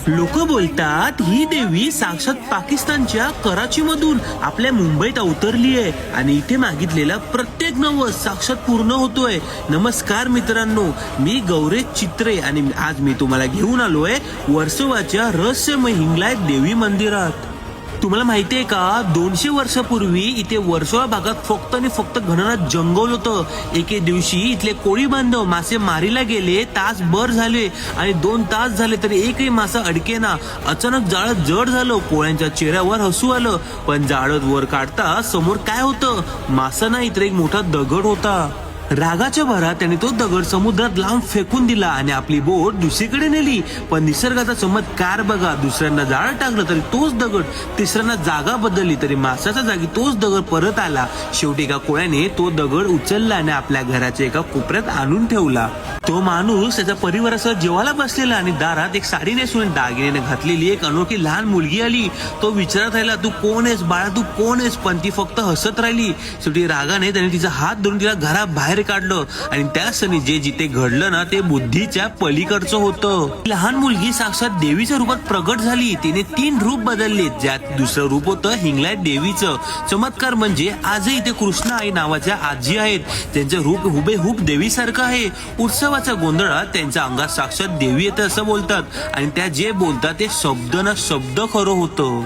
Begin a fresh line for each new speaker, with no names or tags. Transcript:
लोक बोलतात ही देवी साक्षात पाकिस्तानच्या कराची मधून आपल्या मुंबईत अवतरली आहे आणि इथे मागितलेला प्रत्येक नवस साक्षात पूर्ण होतोय। नमस्कार मित्रांनो, मी गौरेश चित्रे आणि आज मी तुम्हाला घेऊन आलोय वर्सोवाच्या रहस्यमय हिंगलाज देवी मंदिरात। तुम्हाला माहितीये का, 200 वर्षापूर्वी इथे वर्सोवा भागात फक्त आणि फक्त घनदाट जंगल होतं। एके दिवशी इथले कोळी बांधव मासे मारीला गेले, तासभर झाले आणि 2 तास झाले तरी एकही मासा अडकेना। अचानक जाळं जड झालं, कोळ्यांच्या चेहऱ्यावर हसू आलं, पण जाळं वर काढता समोर काय होतं? मासा नाही तर एक मोठा दगड होता। रागाच्या भरात त्याने तो दगड समुद्रात लावून फेकून दिला आणि आपली बोट दुसरीकडे नेली। पण निसर्गाचा चमत्कार बघा, दुसऱ्यांना जाळं टाकलं तरी तोच दगड, तिसऱ्यांना जागा बदलली तरी मासाच्या जागी तोच दगड परत आला। शेवटी एका कोळ्याने तो दगड उचलला आणि आपल्या घराच्या एका कोपऱ्यात आणून ठेवला। तो माणूस त्याच्या परिवारासह जेवायला बसलेला आणि दारात एक साडी नेसून दागिने घातलेली एक अनोखी लहान मुलगी आली। तो विचारत राहिला, तू कोण आहेस बाळा, तू कोण आहेस? पण ती फक्त हसत राहिली। शेवटी रागाने त्याने तिचा हात धरून तिला घराबाहेर काढलं आणि त्या क्षणी जे जिथे घडलं ना ते बुद्धीच्या पलीकडचं होतं। लहान मुलगी साक्षात देवीच्या रूपात प्रगट झाली। तिने 3 रूप बदलले, ज्यात दुसरं रूप होतं हिंगलाज देवीचं। चमत्कार म्हणजे आजही इथे कृष्णा आई नावाच्या आजी आहेत, त्यांचं रूप हुबेहूब देवीसारखं आहे। उत्सवाच्या गोंधळात त्यांच्या अंगात साक्षात देवी येते असं बोलतात आणि त्या जे बोलतात ते शब्द ना शब्द खरं होतं।